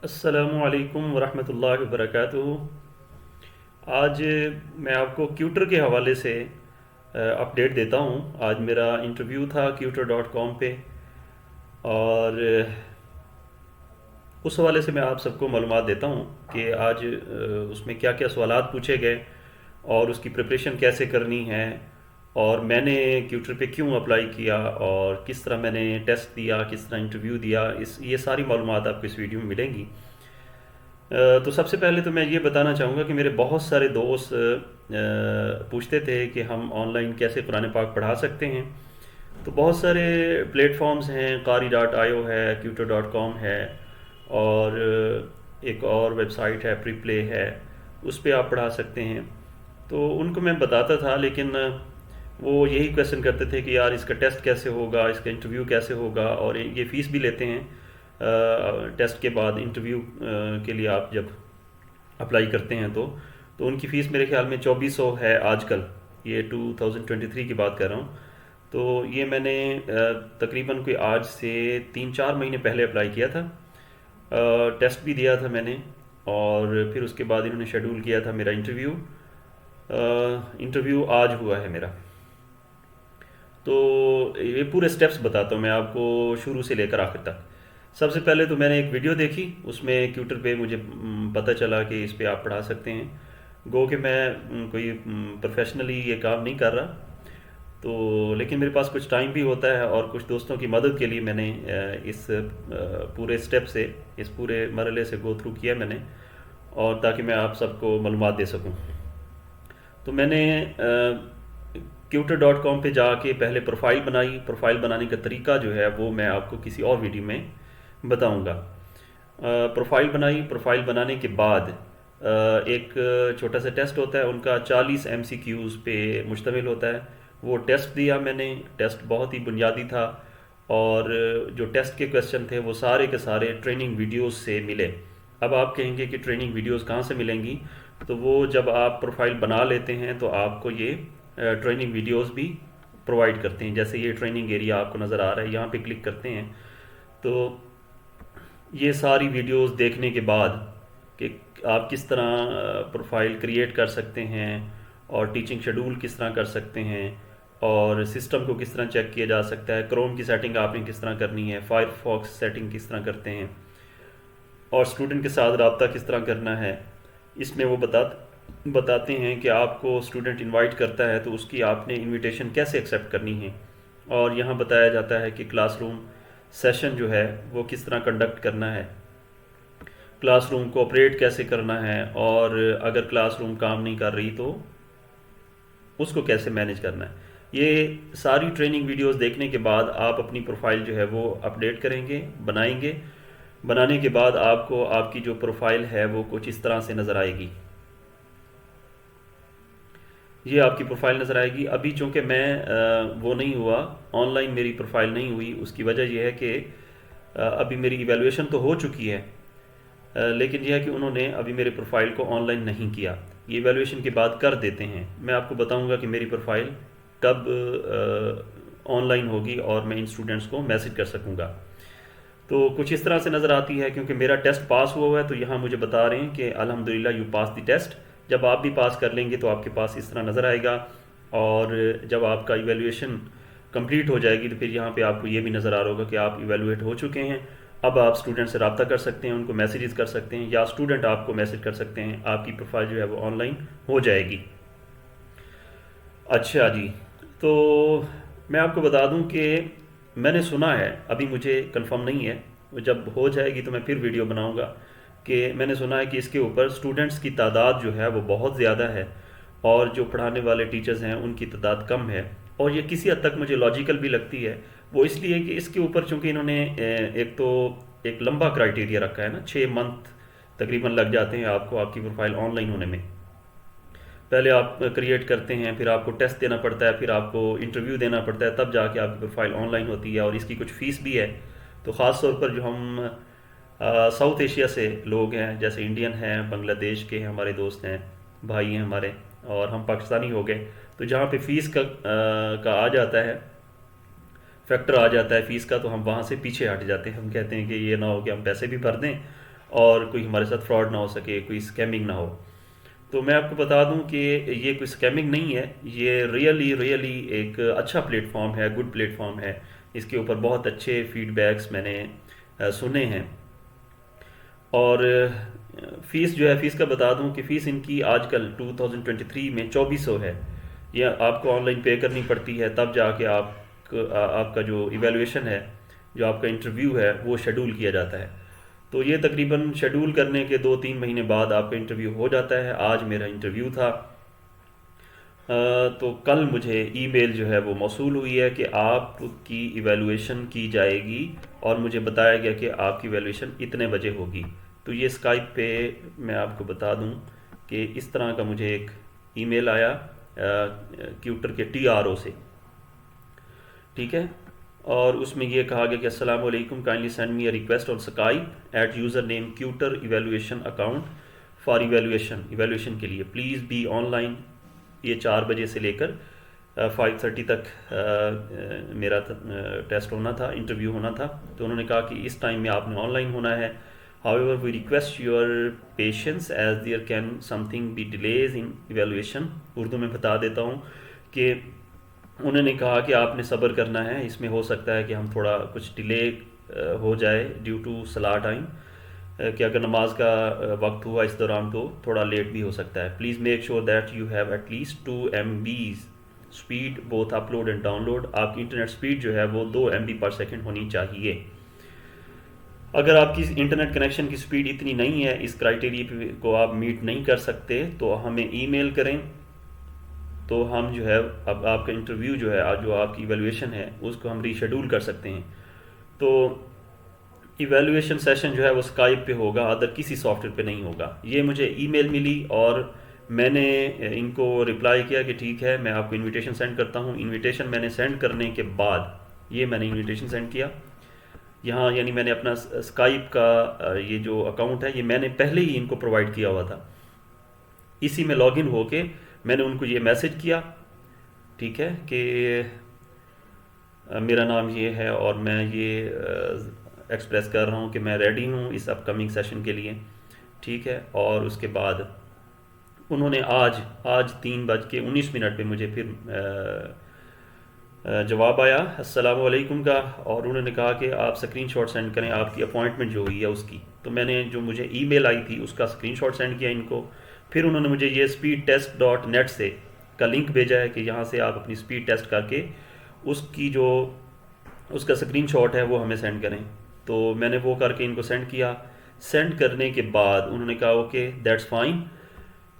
السلام علیکم ورحمۃ اللہ وبرکاتہ۔ آج میں آپ کو کیوٹر کے حوالے سے اپڈیٹ دیتا ہوں۔ آج میرا انٹرویو تھا Tutor.com پہ، اور اس حوالے سے میں آپ سب کو معلومات دیتا ہوں کہ آج اس میں کیا کیا سوالات پوچھے گئے اور اس کی پریپریشن کیسے کرنی ہے، اور میں نے کیوٹر پہ کیوں اپلائی کیا اور کس طرح میں نے ٹیسٹ دیا، کس طرح انٹرویو دیا، یہ ساری معلومات آپ کو اس ویڈیو میں ملیں گی۔ تو سب سے پہلے تو میں یہ بتانا چاہوں گا کہ میرے بہت سارے دوست پوچھتے تھے کہ ہم آن لائن کیسے قرآن پاک پڑھا سکتے ہیں۔ تو بہت سارے پلیٹ فارمز ہیں، قاری.io ہے، Tutor.com ہے، اور ایک اور ویب سائٹ ہے پری پلے ہے، اس پہ آپ پڑھا سکتے ہیں۔ تو ان کو میں بتاتا تھا، لیکن وہ یہی کویشچن کرتے تھے کہ یار اس کا ٹیسٹ کیسے ہوگا، اس کا انٹرویو کیسے ہوگا، اور یہ فیس بھی لیتے ہیں ٹیسٹ کے بعد انٹرویو کے لیے آپ جب اپلائی کرتے ہیں تو ان کی فیس میرے خیال میں 2400 ہے آج کل، یہ 2023 کی بات کر رہا ہوں۔ تو یہ میں نے تقریباً کوئی آج سے 3-4 مہینے پہلے اپلائی کیا تھا، ٹیسٹ بھی دیا تھا میں نے، اور پھر اس کے بعد انہوں نے شیڈول کیا تھا میرا انٹرویو۔ انٹرویو آج ہوا ہے میرا۔ تو یہ پورے سٹیپس بتاتا ہوں میں آپ کو شروع سے لے کر آخر تک۔ سب سے پہلے تو میں نے ایک ویڈیو دیکھی، اس میں کیوٹر پہ مجھے پتہ چلا کہ اس پہ آپ پڑھا سکتے ہیں۔ گو کہ میں کوئی پروفیشنلی یہ کام نہیں کر رہا، تو لیکن میرے پاس کچھ ٹائم بھی ہوتا ہے، اور کچھ دوستوں کی مدد کے لیے میں نے اس پورے سٹیپ سے، اس پورے مرحلے سے گو تھرو کیا میں نے، اور تاکہ میں آپ سب کو معلومات دے سکوں۔ تو میں نے Tutor.com پہ جا کے پہلے پروفائل بنائی۔ پروفائل بنانے کا طریقہ جو ہے وہ میں آپ کو کسی اور ویڈیو میں بتاؤں گا۔ پروفائل بنائی، پروفائل بنانے کے بعد ایک چھوٹا سا ٹیسٹ ہوتا ہے، ان کا 40 MCQs پہ مشتمل ہوتا ہے۔ وہ ٹیسٹ دیا میں نے، ٹیسٹ بہت ہی بنیادی تھا، اور جو ٹیسٹ کے کویشچن تھے وہ سارے کے سارے ٹریننگ ویڈیوز سے ملے۔ اب آپ کہیں گے کہ ٹریننگ ویڈیوز کہاں سے ملیں گی؟ تو وہ جب آپ پروفائل بنا لیتے ہیں تو آپ کو یہ ٹریننگ ویڈیوز بھی پرووائڈ کرتے ہیں۔ جیسے یہ ٹریننگ ایریا آپ کو نظر آ رہا ہے، یہاں پہ کلک کرتے ہیں تو یہ ساری ویڈیوز دیکھنے کے بعد کہ آپ کس طرح پروفائل کریٹ کر سکتے ہیں، اور ٹیچنگ شیڈول کس طرح کر سکتے ہیں، اور سسٹم کو کس طرح چیک کیا جا سکتا ہے، کروم کی سیٹنگ آپ نے کس طرح کرنی ہے، فائر فاکس سیٹنگ کس طرح کرتے ہیں، اور اسٹوڈنٹ کے ساتھ رابطہ کس طرح کرنا ہے، اس میں وہ بتاتے ہیں کہ آپ کو اسٹوڈنٹ انوائٹ کرتا ہے تو اس کی آپ نے انویٹیشن کیسے ایکسیپٹ کرنی ہے، اور یہاں بتایا جاتا ہے کہ کلاس روم سیشن جو ہے وہ کس طرح کنڈکٹ کرنا ہے، کلاس روم کو آپریٹ کیسے کرنا ہے، اور اگر کلاس روم کام نہیں کر رہی تو اس کو کیسے مینیج کرنا ہے۔ یہ ساری ٹریننگ ویڈیوز دیکھنے کے بعد آپ اپنی پروفائل جو ہے وہ اپڈیٹ کریں گے، بنائیں گے۔ بنانے کے بعد آپ کو آپ کی جو پروفائل ہے وہ کچھ اس طرح سے نظر آئے گی۔ یہ آپ کی پروفائل نظر آئے گی۔ ابھی چونکہ میں وہ نہیں ہوا، آن لائن میری پروفائل نہیں ہوئی، اس کی وجہ یہ ہے کہ ابھی میری ایویلویشن تو ہو چکی ہے، لیکن یہ ہے کہ انہوں نے ابھی میرے پروفائل کو آن لائن نہیں کیا۔ یہ ایویلویشن کے بعد کر دیتے ہیں۔ میں آپ کو بتاؤں گا کہ میری پروفائل کب آن لائن ہوگی اور میں ان اسٹوڈنٹس کو میسج کر سکوں گا۔ تو کچھ اس طرح سے نظر آتی ہے، کیونکہ میرا ٹیسٹ پاس ہوا ہے تو یہاں مجھے بتا رہے ہیں کہ الحمدللہ یو پاس دی ٹیسٹ۔ جب آپ بھی پاس کر لیں گے تو آپ کے پاس اس طرح نظر آئے گا، اور جب آپ کا ایویلویشن کمپلیٹ ہو جائے گی تو پھر یہاں پہ آپ کو یہ بھی نظر آ رہا ہوگا کہ آپ ایویلویٹ ہو چکے ہیں۔ اب آپ اسٹوڈنٹ سے رابطہ کر سکتے ہیں، ان کو میسیجز کر سکتے ہیں، یا اسٹوڈنٹ آپ کو میسج کر سکتے ہیں، آپ کی پروفائل جو ہے وہ آن لائن ہو جائے گی۔ اچھا جی، تو میں آپ کو بتا دوں کہ میں نے سنا ہے، ابھی مجھے کنفرم نہیں ہے، جب ہو جائے گی تو میں پھر ویڈیو بناؤں گا، کہ میں نے سنا ہے کہ اس کے اوپر اسٹوڈنٹس کی تعداد جو ہے وہ بہت زیادہ ہے، اور جو پڑھانے والے ٹیچرز ہیں ان کی تعداد کم ہے، اور یہ کسی حد تک مجھے لاجیکل بھی لگتی ہے۔ وہ اس لیے کہ اس کے اوپر چونکہ انہوں نے ایک تو ایک لمبا کرائٹیریا رکھا ہے نا، 6 منتھ تقریباً لگ جاتے ہیں آپ کو آپ کی پروفائل آن لائن ہونے میں۔ پہلے آپ کریٹ کرتے ہیں، پھر آپ کو ٹیسٹ دینا پڑتا ہے، پھر آپ کو انٹرویو دینا پڑتا ہے، تب جا کے آپ کی پروفائل آن لائن ہوتی ہے، اور اس کی کچھ فیس بھی ہے۔ تو خاص طور پر جو ہم ساؤتھ ایشیا سے لوگ ہیں، جیسے انڈین ہیں، بنگلہ دیش کے ہمارے دوست ہیں، بھائی ہیں ہمارے، اور ہم پاکستانی ہو گئے، تو جہاں پہ فیس کا آ جاتا ہے، فیکٹر آ جاتا ہے فیس کا، تو ہم وہاں سے پیچھے ہٹ جاتے ہیں۔ ہم کہتے ہیں کہ یہ نہ ہو کہ ہم پیسے بھی بھر دیں اور کوئی ہمارے ساتھ فراڈ نہ ہو سکے، کوئی اسکیمنگ نہ ہو۔ تو میں آپ کو بتا دوں کہ یہ کوئی اسکیمنگ نہیں ہے، یہ ریئلی ایک اچھا پلیٹ فارم ہے، گڈ پلیٹ فارم ہے۔ اس کے اوپر بہت اچھے فیڈ بیکس میں نے سنے ہیں۔ اور فیس جو ہے، فیس کا بتا دوں کہ فیس ان کی آج کل 2023 میں 2400 ہے۔ یہ آپ کو آن لائن پے کرنی پڑتی ہے، تب جا کے آپ کا جو ایویلویشن ہے، جو آپ کا انٹرویو ہے، وہ شیڈول کیا جاتا ہے۔ تو یہ تقریباً شیڈول کرنے کے 2-3 مہینے بعد آپ کا انٹرویو ہو جاتا ہے۔ آج میرا انٹرویو تھا، تو کل مجھے ای میل جو ہے وہ موصول ہوئی ہے کہ آپ کی ایویلویشن کی جائے گی، اور مجھے بتایا گیا کہ آپ کی ایویلویشن اتنے بجے ہوگی۔ تو یہ اسکائپ پہ میں آپ کو بتا دوں کہ اس طرح کا مجھے ایک ای میل آیا کیوٹر کے TRO سے، ٹھیک ہے۔ اور اس میں یہ کہا گیا کہ السلام علیکم، kindly send me a request on Skype at username کیوٹر ایویلویشن اکاؤنٹ فار ایویلویشن کے لیے پلیز بی آن لائن۔ یہ 4 بجے سے لے کر 5:30 تک میرا ٹیسٹ ہونا تھا، انٹرویو ہونا تھا۔ تو انہوں نے کہا کہ اس ٹائم میں آپ نے آن لائن ہونا ہے۔ However, we request your patience as there can something be delays in evaluation۔ Urdu میں بتا دیتا ہوں کہ انہوں نے کہا کہ آپ نے صبر کرنا ہے، اس میں ہو سکتا ہے کہ ہم تھوڑا کچھ ڈیلے ہو جائے ڈیو ٹو صلاح ٹائم، کہ اگر نماز کا وقت ہوا اس دوران تو تھوڑا لیٹ بھی ہو سکتا ہے۔ Please make sure that you have at least 2 MB speed both upload and download. آپ کی انٹرنیٹ اسپیڈ جو ہے وہ 2 MB پر سیکنڈ ہونی چاہیے۔ اگر آپ کی انٹرنیٹ کنیکشن کی سپیڈ اتنی نہیں ہے، اس کرائٹیریا کو آپ میٹ نہیں کر سکتے، تو ہمیں ای میل کریں، تو ہم جو ہے اب آپ کا انٹرویو جو ہے، جو آپ کی ایویلویشن ہے، اس کو ہم ری شیڈول کر سکتے ہیں۔ تو ایویلویشن سیشن جو ہے وہ اسکائپ پہ ہوگا، ادر کسی سافٹ ویئر پہ نہیں ہوگا۔ یہ مجھے ای میل ملی اور میں نے ان کو رپلائی کیا کہ ٹھیک ہے، میں آپ کو انویٹیشن سینڈ کرتا ہوں۔ انویٹیشن میں نے سینڈ کرنے کے بعد، یہ میں نے انویٹیشن سینڈ کیا یہاں، یعنی میں نے اپنا اسکائپ کا یہ جو اکاؤنٹ ہے، یہ میں نے پہلے ہی ان کو پرووائڈ کیا ہوا تھا۔ اسی میں لاگ ان ہو کے میں نے ان کو یہ میسج کیا، ٹھیک ہے، کہ میرا نام یہ ہے اور میں یہ ایکسپریس کر رہا ہوں کہ میں ریڈی ہوں اس اپ کمنگ سیشن کے لیے، ٹھیک ہے۔ اور اس کے بعد انہوں نے آج 3:19 پہ مجھے پھر جواب آیا السلام علیکم کا، اور انہوں نے کہا کہ آپ اسکرین شاٹ سینڈ کریں آپ کی اپوائنٹمنٹ جو ہوئی ہے اس کی۔ تو میں نے جو مجھے ای میل آئی تھی اس کا اسکرین شاٹ سینڈ کیا ان کو۔ پھر انہوں نے مجھے یہ speedtest.net سے کا لنک بھیجا ہے کہ یہاں سے آپ اپنی اسپیڈ ٹیسٹ کر کے اس کا اسکرین شاٹ ہے وہ ہمیں سینڈ کریں۔ تو میں نے وہ کر کے ان کو سینڈ کیا۔ سینڈ کرنے کے بعد انہوں نے کہا اوکے دیٹس فائن۔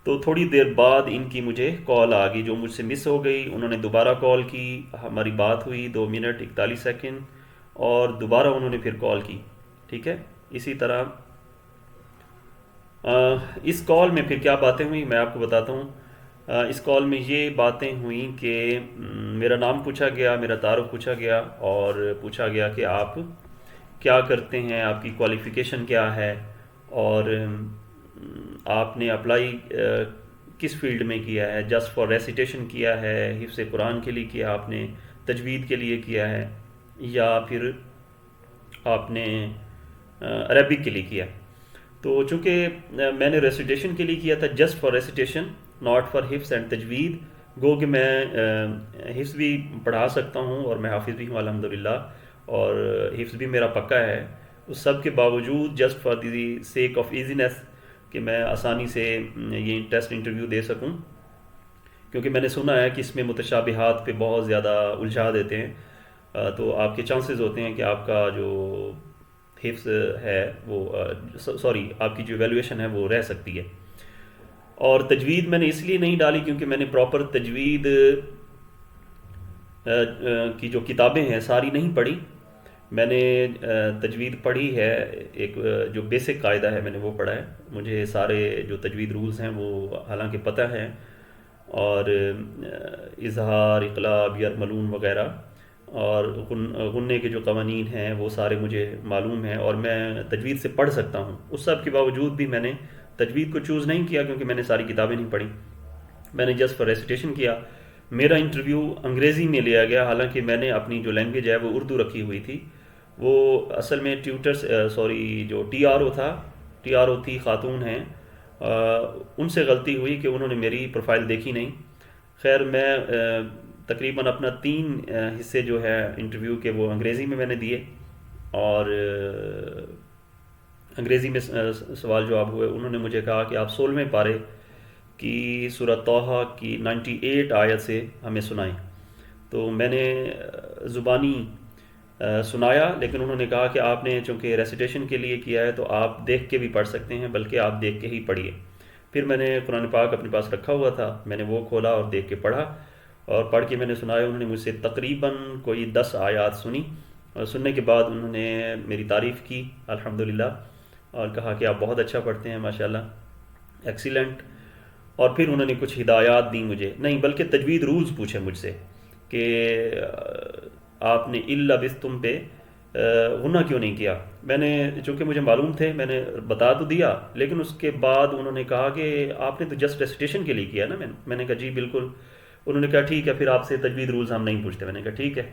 تو تھوڑی دیر بعد ان کی مجھے کال آ گئی جو مجھ سے مس ہو گئی۔ انہوں نے دوبارہ کال کی، ہماری بات ہوئی 2 منٹ 41 سیکنڈ، اور دوبارہ انہوں نے پھر کال کی، ٹھیک ہے۔ اسی طرح اس کال میں پھر کیا باتیں ہوئیں میں آپ کو بتاتا ہوں۔ اس کال میں یہ باتیں ہوئیں کہ میرا نام پوچھا گیا، میرا تعارف پوچھا گیا، اور پوچھا گیا کہ آپ کیا کرتے ہیں، آپ کی کوالیفیکیشن کیا ہے، اور آپ نے اپلائی کس فیلڈ میں کیا ہے، جسٹ فار ریسیٹیشن کیا ہے، حفظ قرآن کے لیے کیا آپ نے، تجوید کے لیے کیا ہے، یا پھر آپ نے عربک کے لیے کیا۔ تو چونکہ میں نے ریسیٹیشن کے لیے کیا تھا، just for recitation not for حفظ اینڈ تجوید، گو کہ میں حفظ بھی پڑھا سکتا ہوں اور میں حافظ بھی ہوں الحمدللہ، اور حفظ بھی میرا پکا ہے۔ اس سب کے باوجود just for the sake of easiness کہ میں آسانی سے یہ ٹیسٹ انٹرویو دے سکوں، کیونکہ میں نے سنا ہے کہ اس میں متشابہات پہ بہت زیادہ الجھا دیتے ہیں، تو آپ کے چانسز ہوتے ہیں کہ آپ کا جو حفظ ہے وہ آپ کی جو ایویلویشن ہے وہ رہ سکتی ہے۔ اور تجوید میں نے اس لیے نہیں ڈالی کیونکہ میں نے پراپر تجوید کی جو کتابیں ہیں ساری نہیں پڑھی۔ میں نے تجوید پڑھی ہے، ایک جو بیسک قاعدہ ہے میں نے وہ پڑھا ہے، مجھے سارے جو تجوید رولز ہیں وہ حالانکہ پتہ ہیں، اور اظہار، اقلاب، یرملون وغیرہ، اور غنّے کے جو قوانین ہیں وہ سارے مجھے معلوم ہیں، اور میں تجوید سے پڑھ سکتا ہوں۔ اس سب کے باوجود بھی میں نے تجوید کو چوز نہیں کیا کیونکہ میں نے ساری کتابیں نہیں پڑھی، میں نے جسٹ فار ریسیٹیشن کیا۔ میرا انٹرویو انگریزی میں لیا گیا، حالانکہ میں نے اپنی جو لینگویج ہے وہ اردو رکھی ہوئی تھی۔ وہ اصل میں جو TRO تھا TRO تھی، خاتون ہیں، ان سے غلطی ہوئی کہ انہوں نے میری پروفائل دیکھی نہیں۔ خیر میں تقریباً اپنا 3 حصے جو ہے انٹرویو کے وہ انگریزی میں نے دیے، اور انگریزی میں سوال جواب ہوئے۔ انہوں نے مجھے کہا کہ آپ 16ویں پارے کی سورہ طٰہٰ کی 98 آیت سے ہمیں سنائیں۔ تو میں نے زبانی سنایا، لیکن انہوں نے کہا کہ آپ نے چونکہ ریسیٹیشن کے لیے کیا ہے تو آپ دیکھ کے بھی پڑھ سکتے ہیں، بلکہ آپ دیکھ کے ہی پڑھیے۔ پھر میں نے قرآن پاک اپنے پاس رکھا ہوا تھا، میں نے وہ کھولا اور دیکھ کے پڑھا، اور پڑھ کے میں نے سنایا۔ انہوں نے مجھ سے تقریباً کوئی 10 آیات سنی، اور سننے کے بعد انہوں نے میری تعریف کی الحمدللہ، اور کہا کہ آپ بہت اچھا پڑھتے ہیں ماشاءاللہ، ایکسیلنٹ۔ اور پھر انہوں نے کچھ ہدایات دی مجھے، نہیں بلکہ تجوید رولز پوچھے مجھ سے کہ آپ نے الا بستم پہ غنہ کیوں نہیں کیا۔ میں نے چونکہ مجھے معلوم تھے میں نے بتا تو دیا، لیکن اس کے بعد انہوں نے کہا کہ آپ نے تو جسٹ ریسیٹیشن کے لیے کیا نا۔ میں نے کہا جی بالکل۔ انہوں نے کہا ٹھیک ہے، پھر آپ سے تجوید رولز ہم نہیں پوچھتے۔ میں نے کہا ٹھیک ہے۔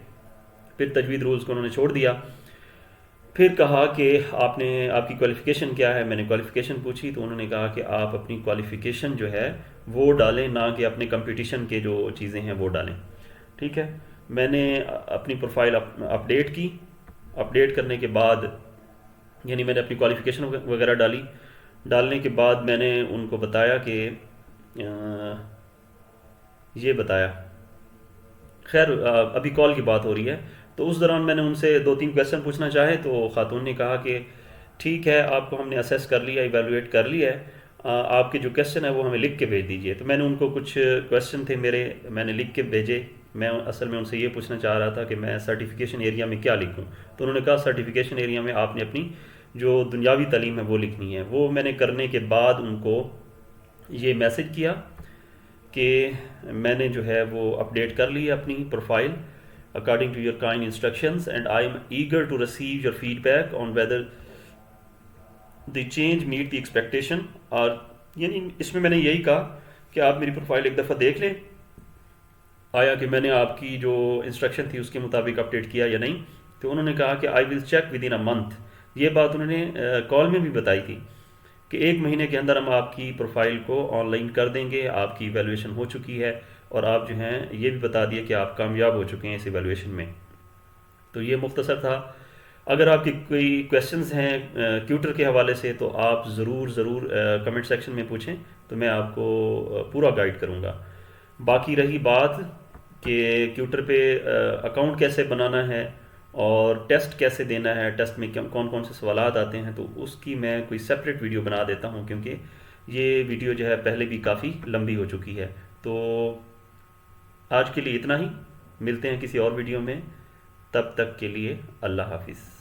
پھر تجوید رولز کو انہوں نے چھوڑ دیا۔ پھر کہا کہ آپ کی کوالیفیکیشن کیا ہے۔ میں نے کوالیفیکیشن پوچھی تو انہوں نے کہا کہ آپ اپنی کوالیفیکیشن جو ہے وہ ڈالیں، نہ کہ اپنے کمپٹیشن کے جو چیزیں ہیں وہ ڈالیں، ٹھیک ہے۔ میں نے اپنی پروفائل اپڈیٹ کی، اپڈیٹ کرنے کے بعد یعنی میں نے اپنی کوالیفیکیشن وغیرہ ڈالی۔ ڈالنے کے بعد میں نے ان کو بتایا کہ یہ بتایا، خیر ابھی کال کی بات ہو رہی ہے، تو اس دوران میں نے ان سے 2-3 کویسچن پوچھنا چاہے تو خاتون نے کہا کہ ٹھیک ہے، آپ کو ہم نے اسیس کر لیا، ایویلویٹ کر لیا ہے، آپ کے جو کویسچن ہے وہ ہمیں لکھ کے بھیج دیجئے۔ تو میں نے ان کو کچھ کویسچن تھے میرے، میں نے لکھ کے بھیجے۔ میں اصل میں ان سے یہ پوچھنا چاہ رہا تھا کہ میں سرٹیفیکیشن ایریا میں کیا لکھوں، تو انہوں نے کہا سرٹیفیکیشن ایریا میں آپ نے اپنی جو دنیاوی تعلیم ہے وہ لکھنی ہے۔ وہ میں نے کرنے کے بعد ان کو یہ میسج کیا کہ میں نے جو ہے وہ اپڈیٹ کر لی ہے اپنی profile according to your kind instructions and I am eager to receive your feedback on whether the change meet the expectation۔ اور یعنی اس میں نے یہی کہا کہ آپ میری پروفائل ایک دفعہ دیکھ لیں، آیا کہ میں نے آپ کی جو انسٹرکشن تھی اس کے مطابق اپڈیٹ کیا یا نہیں۔ تو انہوں نے کہا کہ I will check within a month۔ یہ بات انہوں نے کال میں بھی بتائی تھی کہ 1 مہینے کے اندر ہم آپ کی پروفائل کو آن لائن کر دیں گے، آپ کی ایویلویشن ہو چکی ہے، اور آپ جو ہیں یہ بھی بتا دیے کہ آپ کامیاب ہو چکے ہیں اس ایویلویشن میں۔ تو یہ مختصر تھا۔ اگر آپ کی کوئی کویسچنز ہیں ٹیوٹر کے حوالے سے تو آپ ضرور کمنٹ سیکشن میں پوچھیں، تو میں آپ کو پورا گائیڈ کروں گا۔ باقی رہی بات کہ ٹیوٹر پہ اکاؤنٹ کیسے بنانا ہے اور ٹیسٹ کیسے دینا ہے، ٹیسٹ میں کون کون سے سوالات آتے ہیں، تو اس کی میں کوئی سیپریٹ ویڈیو بنا دیتا ہوں، کیونکہ یہ ویڈیو جو ہے پہلے بھی کافی لمبی ہو چکی ہے۔ تو آج کے لیے اتنا ہی، ملتے ہیں کسی اور ویڈیو میں، تب تک کے لیے اللہ حافظ۔